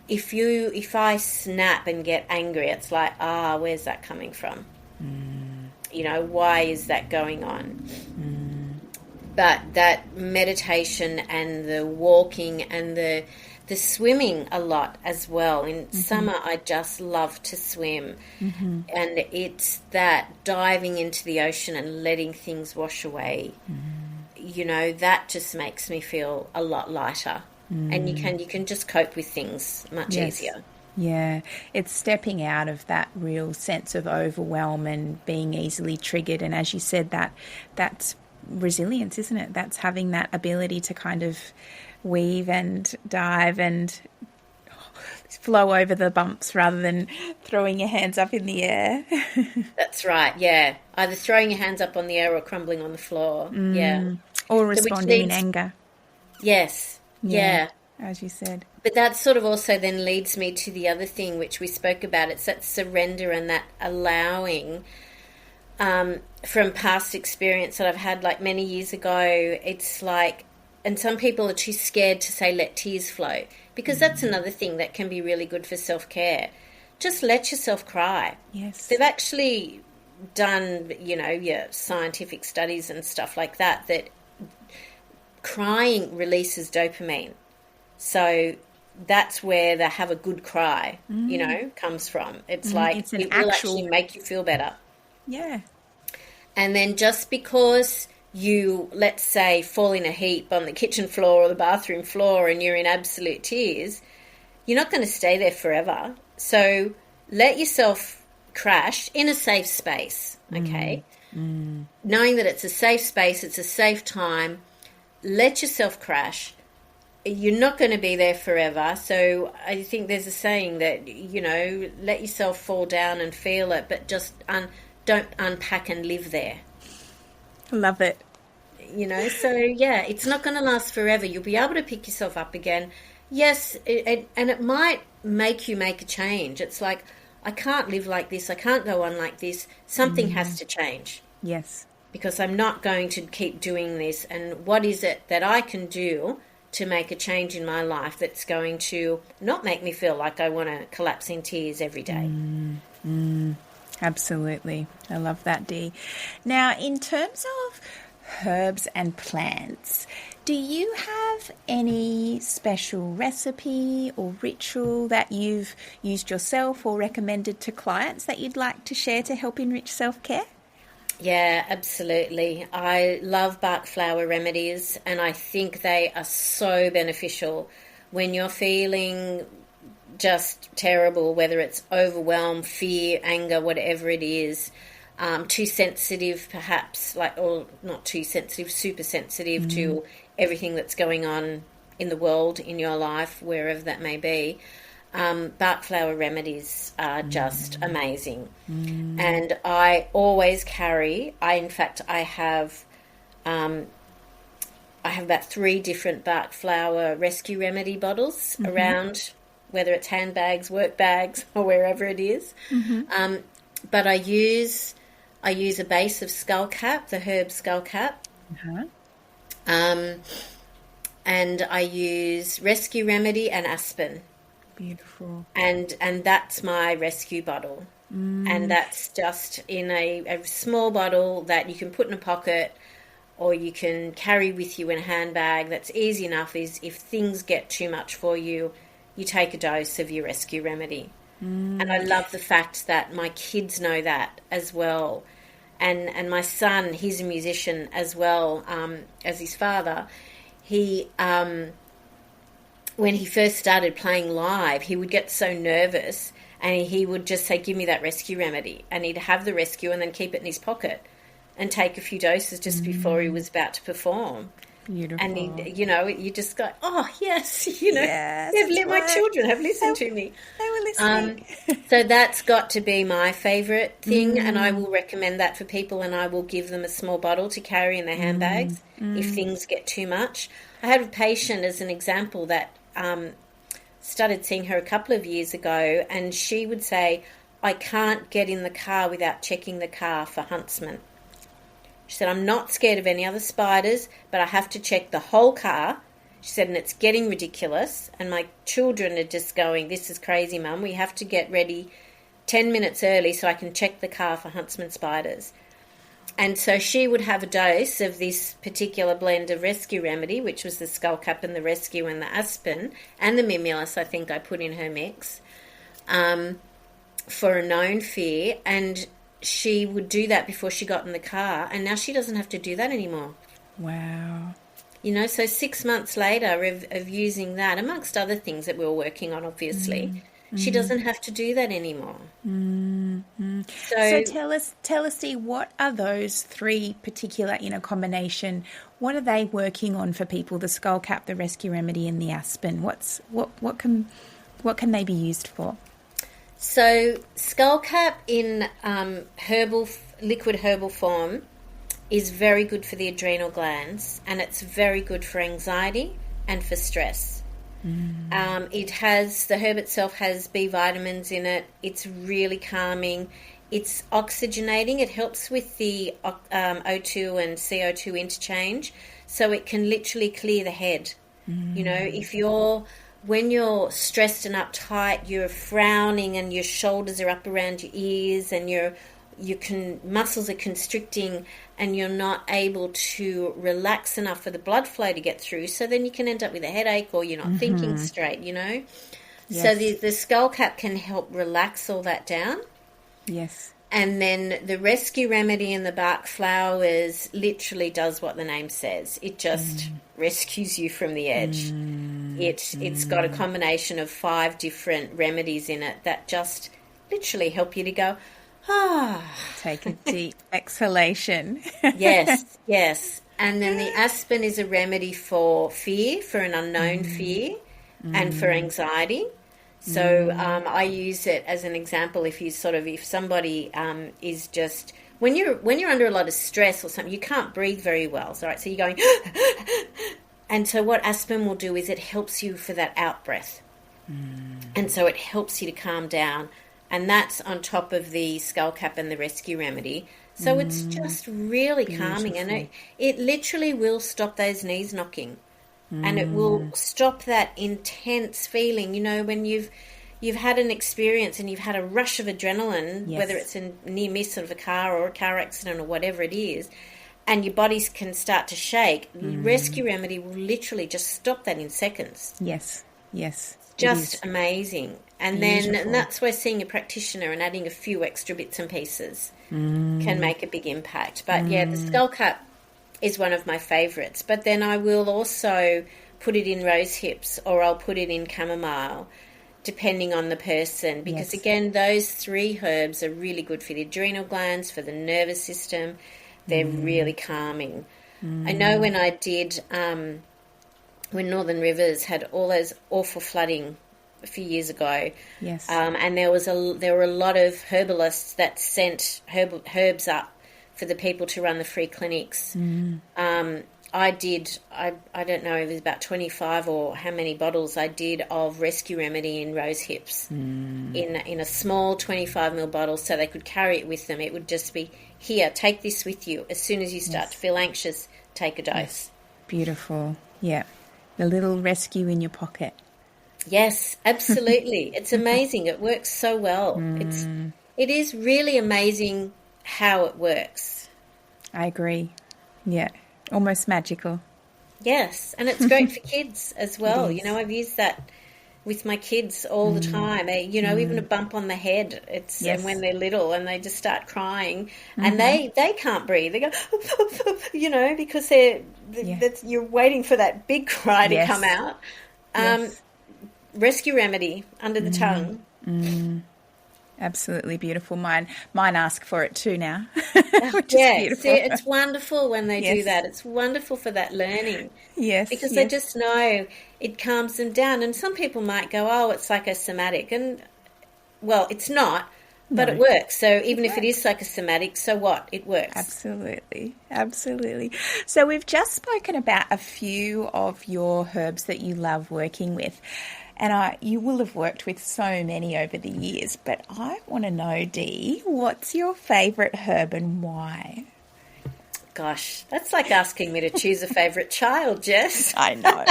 Speaker 2: If I snap and get angry, it's like, where's that coming from? Why is that going on? But that meditation and the walking and the swimming a lot as well. In summer, I just love to swim. And it's that diving into the ocean and letting things wash away. That just makes me feel a lot lighter. And you can just cope with things much easier.
Speaker 1: Yeah, it's stepping out of that real sense of overwhelm and being easily triggered. And as you said, that's resilience, isn't it? That's having that ability to kind of weave and dive and flow over the bumps rather than throwing your hands up in the air.
Speaker 2: That's right, yeah. Either throwing your hands up on the air or crumbling on the floor. Yeah.
Speaker 1: Or
Speaker 2: So which
Speaker 1: responding in
Speaker 2: leads,
Speaker 1: anger.
Speaker 2: yes, yeah.
Speaker 1: As you said.
Speaker 2: But that sort of also then leads me to the other thing which we spoke about. It's that surrender and that allowing from past experience that I've had like many years ago. It's like, and some people are too scared to say let tears flow, because that's another thing that can be really good for self-care. Just let yourself cry.
Speaker 1: Yes.
Speaker 2: They've actually done, your scientific studies and stuff like that, that crying releases dopamine. So that's where the have a good cry, comes from. It's like
Speaker 1: it's
Speaker 2: it will actually make you feel better.
Speaker 1: Yeah.
Speaker 2: And then just because you, let's say, fall in a heap on the kitchen floor or the bathroom floor and you're in absolute tears, you're not going to stay there forever. So let yourself crash in a safe space, okay? Knowing that it's a safe space, it's a safe time, let yourself crash. You're not going to be there forever. So I think there's a saying that, let yourself fall down and feel it, but just don't unpack and live there.
Speaker 1: Love it.
Speaker 2: So yeah, it's not going to last forever. You'll be able to pick yourself up again. Yes, and it might make you make a change. It's like, I can't live like this. I can't go on like this. Something has to change.
Speaker 1: Yes.
Speaker 2: Because I'm not going to keep doing this. And what is it that I can do to make a change in my life that's going to not make me feel like I want to collapse in tears every day?
Speaker 1: Absolutely. I love that, Dee. Now, in terms of herbs and plants, do you have any special recipe or ritual that you've used yourself or recommended to clients that you'd like to share to help enrich self-care?
Speaker 2: Yeah, absolutely. I love bark flower remedies, and I think they are so beneficial when you're feeling just terrible, whether it's overwhelm, fear, anger, whatever it is, too sensitive perhaps, or not too sensitive, super sensitive to everything that's going on in the world, in your life, wherever that may be. Bark flower remedies are just amazing. And I always carry, I have about 3 different bark flower rescue remedy bottles around, whether it's handbags, work bags, or wherever it is. But I use a base of skullcap, the herb skullcap. And I use rescue remedy and aspen.
Speaker 1: Beautiful.
Speaker 2: And that's my rescue bottle. And that's just in a small bottle that you can put in a pocket or you can carry with you in a handbag. That's easy enough. Is if things get too much for you, you take a dose of your rescue remedy. And I love the fact that my kids know that as well. And my son, he's a musician as well as his father. He, when he first started playing live, he would get so nervous and he would just say, give me that rescue remedy. And he'd have the rescue and then keep it in his pocket and take a few doses just before he was about to perform.
Speaker 1: Beautiful.
Speaker 2: And you just go, oh yes,
Speaker 1: Yes,
Speaker 2: my children have listened to me.
Speaker 1: They were listening.
Speaker 2: So that's got to be my favourite thing, and I will recommend that for people, and I will give them a small bottle to carry in their handbags if things get too much. I had a patient, as an example, that started seeing her a couple of years ago, and she would say, I can't get in the car without checking the car for huntsmen. She said, I'm not scared of any other spiders, but I have to check the whole car. She said, and it's getting ridiculous. And my children are just going, this is crazy, Mum. We have to get ready 10 minutes early so I can check the car for huntsman spiders. And so she would have a dose of this particular blend of rescue remedy, which was the skullcap and the rescue and the aspen, and the mimulus, I think I put in her mix, for a known fear. And she would do that before she got in the car, and now she doesn't have to do that anymore.
Speaker 1: Wow.
Speaker 2: So 6 months later of using that, amongst other things that we were working on, obviously, she doesn't have to do that anymore.
Speaker 1: So tell us, Dee, what are those three particular in a combination? What are they working on for people? The skull cap, the rescue remedy, and the aspen. What can they be used for?
Speaker 2: So skull cap in liquid herbal form is very good for the adrenal glands, and it's very good for anxiety and for stress. The herb itself has B vitamins in it. It's really calming. It's oxygenating. It helps with the O2 and CO2 interchange, so it can literally clear the head. You know, when you're stressed and uptight, you're frowning and your shoulders are up around your ears and muscles are constricting and you're not able to relax enough for the blood flow to get through. So then you can end up with a headache or you're not thinking straight, you know. Yes. So the skull cap can help relax all that down. Yes. And then the rescue remedy in the bark flowers literally does what the name says. It just rescues you from the edge. It's got a combination of 5 different remedies in it that just literally help you to go,
Speaker 1: take a deep exhalation.
Speaker 2: Yes. And then the aspen is a remedy for fear, for an unknown fear, and for anxiety. So I use it as an example. If somebody is just when you're under a lot of stress or something, you can't breathe very well. So you're going, and so what aspen will do is it helps you for that out breath, and so it helps you to calm down. And that's on top of the skull cap and the rescue remedy. So it's just really calming, and it literally will stop those knees knocking, and it will stop that intense feeling. You know, when you've had an experience and you've had a rush of adrenaline, whether it's a near miss of a car or a car accident or whatever it is, and your bodies can start to shake. Rescue remedy will literally just stop that in seconds.
Speaker 1: Yes.
Speaker 2: Just amazing. And that's where seeing a practitioner and adding a few extra bits and pieces can make a big impact. But the skull cap is one of my favourites. But then I will also put it in rose hips, or I'll put it in chamomile, depending on the person. Because again, those 3 herbs are really good for the adrenal glands, for the nervous system. They're really calming. I know when I did, when Northern Rivers had all those awful flooding a few years ago. Yes. And there were a lot of herbalists that sent herbs up for the people to run the free clinics. I don't know, it was about 25 or how many bottles I did of rescue remedy in rose hips in a small 25 ml bottle, so they could carry it with them. It would just be, here, take this with you. As soon as you start to feel anxious, take a dose.
Speaker 1: Yes. Beautiful. Yeah. The little rescue in your pocket.
Speaker 2: Yes, absolutely. It's amazing. It works so well. It is really amazing how it works.
Speaker 1: I agree. Yeah, almost magical.
Speaker 2: Yes, and it's great for kids as well. You know, I've used that with my kids all the time. Even a bump on the head. It's and when they're little and they just start crying and they can't breathe. They go, because you're waiting for that big cry to come out. Rescue remedy under the tongue.
Speaker 1: Absolutely beautiful. Mine ask for it too now. Which is beautiful.
Speaker 2: See, it's wonderful when they do that. It's wonderful for that learning.
Speaker 1: Yes.
Speaker 2: Because they just know it calms them down. And some people might go, oh, it's psychosomatic. And, well, it's not, but it works. So even if it is psychosomatic, so what? It works.
Speaker 1: Absolutely. So we've just spoken about a few of your herbs that you love working with. And you will have worked with so many over the years, but I want to know, Dee, what's your favourite herb and why?
Speaker 2: Gosh, that's like asking me to choose a favourite child, Jess.
Speaker 1: I know.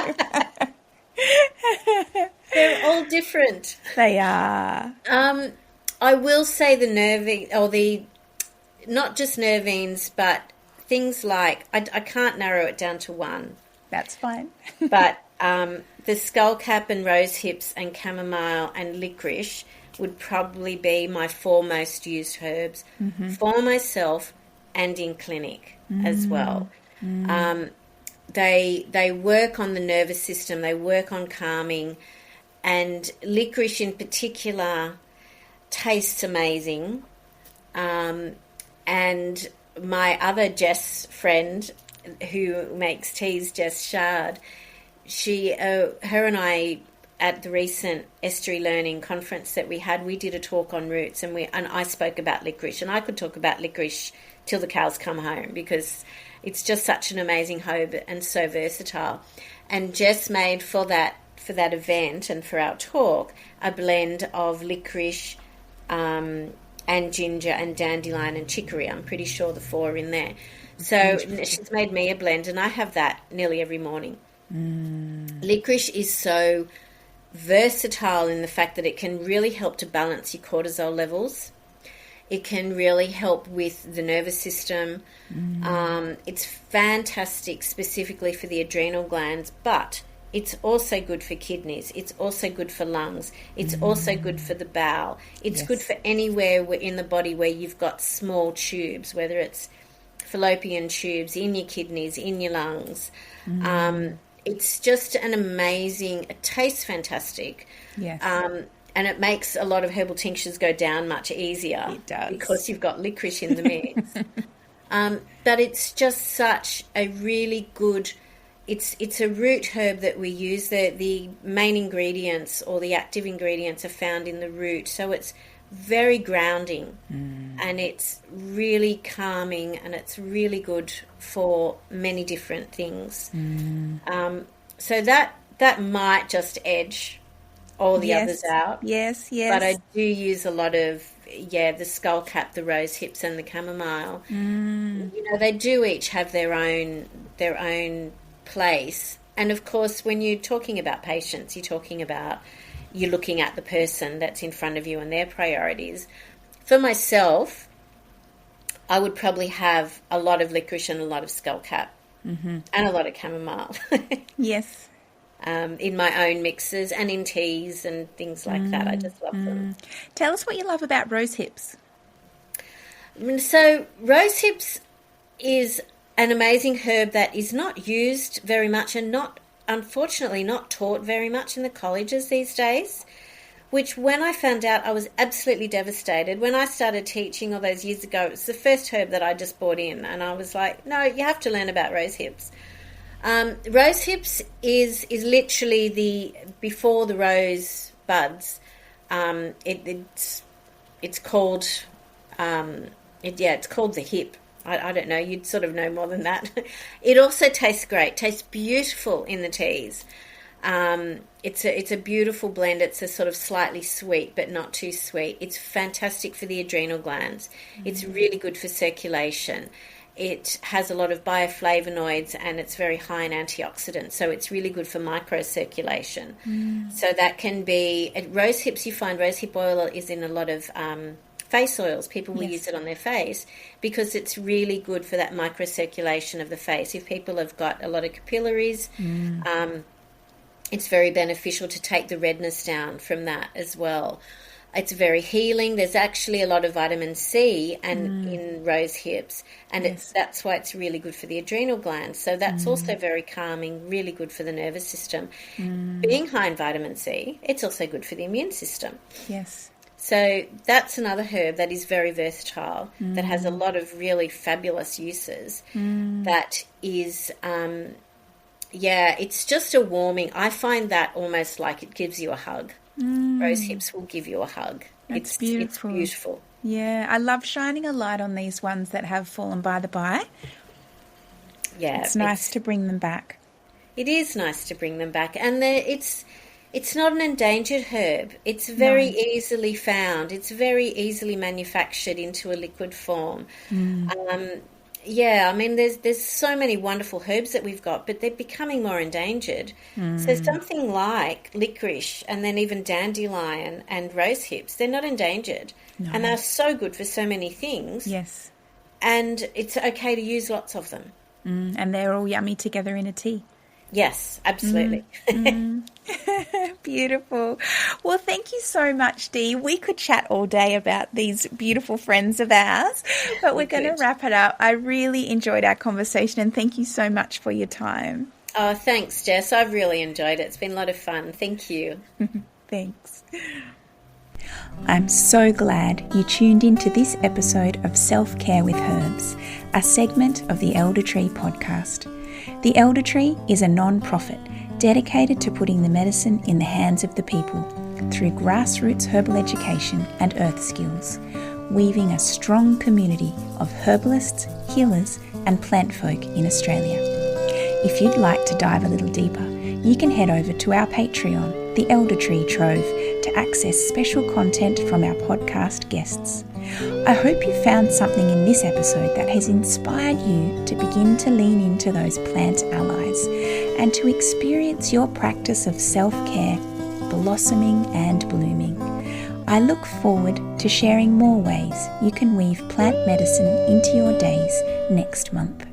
Speaker 2: They're all different.
Speaker 1: They are.
Speaker 2: I will say the nervine, or not just nervines, but things like, I can't narrow it down to one.
Speaker 1: That's fine.
Speaker 2: But the skull cap and rose hips and chamomile and licorice would probably be my 4 most used herbs for myself and in clinic as well. They work on the nervous system, they work on calming, and licorice in particular tastes amazing. And my other Jess friend who makes teas, Jess Shard, her and I, at the recent Estuary Learning conference that we had, we did a talk on roots, and I spoke about licorice, and I could talk about licorice till the cows come home because it's just such an amazing herb and so versatile. And Jess made for that event and for our talk a blend of licorice and ginger and dandelion and chicory. I'm pretty sure the 4 are in there. So she's made me a blend, and I have that nearly every morning. Licorice is so versatile in the fact that it can really help to balance your cortisol levels. It can really help with the nervous system. It's fantastic specifically for the adrenal glands, but it's also good for kidneys. It's also good for lungs. It's also good for the bowel. It's good for anywhere in the body where you've got small tubes, whether it's fallopian tubes, in your kidneys, in your lungs. It's just an amazing, it tastes fantastic.
Speaker 1: Yes.
Speaker 2: And it makes a lot of herbal tinctures go down much easier.
Speaker 1: It does.
Speaker 2: Because you've got licorice in the mix. But it's just such a really good, it's a root herb that we use. The main ingredients or the active ingredients are found in the root. So it's very grounding and it's really calming, and it's really good for many different things. So that might just edge all the others out.
Speaker 1: Yes.
Speaker 2: But I do use a lot of, the skullcap, the rose hips, and the chamomile. They do each have their own place. And of course, when you're talking about patients, you're looking at the person that's in front of you and their priorities. For myself, I would probably have a lot of licorice and a lot of skullcap and a lot of chamomile.
Speaker 1: Yes.
Speaker 2: In my own mixes and in teas and things like that. I just love them.
Speaker 1: Tell us what you love about rose hips.
Speaker 2: So rose hips is an amazing herb that is not used very much and unfortunately not taught very much in the colleges these days, which when I found out, I was absolutely devastated. When I started teaching all those years ago, it was the first herb that I just brought in, and I was like, no, you have to learn about rose hips. Rose hips is literally before the rose buds. It's called it's called the hip. I don't know. You'd sort of know more than that. It also tastes great. Tastes beautiful in the teas. It's a beautiful blend. It's a sort of slightly sweet, but not too sweet. It's fantastic for the adrenal glands. It's really good for circulation. It has a lot of bioflavonoids and it's very high in antioxidants, so it's really good for microcirculation. So that can be at rose hips. You find rose hip oil is in a lot of face oils. People will use it on their face because it's really good for that microcirculation of the face. If people have got a lot of capillaries, it's very beneficial to take the redness down from that as well. It's very healing. There's actually a lot of vitamin C in rose hips, and that's why it's really good for the adrenal glands. So that's also very calming, really good for the nervous system. Being high in vitamin C, it's also good for the immune system.
Speaker 1: Yes.
Speaker 2: So that's another herb that is very versatile, that has a lot of really fabulous uses. That is, it's just a warming. I find that almost like it gives you a hug. Rose hips will give you a hug.
Speaker 1: It's beautiful.
Speaker 2: It's beautiful.
Speaker 1: Yeah, I love shining a light on these ones that have fallen by the by.
Speaker 2: Yeah.
Speaker 1: It's nice to bring them back.
Speaker 2: It is nice to bring them back. And it's not an endangered herb. It's very easily found. It's very easily manufactured into a liquid form. I mean, there's so many wonderful herbs that we've got, but they're becoming more endangered. So something like licorice and then even dandelion and rose hips, they're not endangered. And they're so good for so many things.
Speaker 1: Yes.
Speaker 2: And it's okay to use lots of them.
Speaker 1: And they're all yummy together in a tea.
Speaker 2: Yes, absolutely.
Speaker 1: Beautiful. Well, thank you so much, Dee. We could chat all day about these beautiful friends of ours, but we're going to wrap it up. I really enjoyed our conversation, and thank you so much for your time.
Speaker 2: Oh, thanks, Jess. I've really enjoyed it. It's been a lot of fun. Thank you.
Speaker 1: Thanks. I'm so glad you tuned into this episode of Self-Care with Herbs, a segment of the Elder Tree podcast. The Elder Tree is a non-profit dedicated to putting the medicine in the hands of the people through grassroots herbal education and earth skills, weaving a strong community of herbalists, healers and plant folk in Australia. If you'd like to dive a little deeper, you can head over to our Patreon, the Elder Tree Trove, to access special content from our podcast guests. I hope you found something in this episode that has inspired you to begin to lean into those plant allies and to experience your practice of self-care blossoming and blooming. I look forward to sharing more ways you can weave plant medicine into your days next month.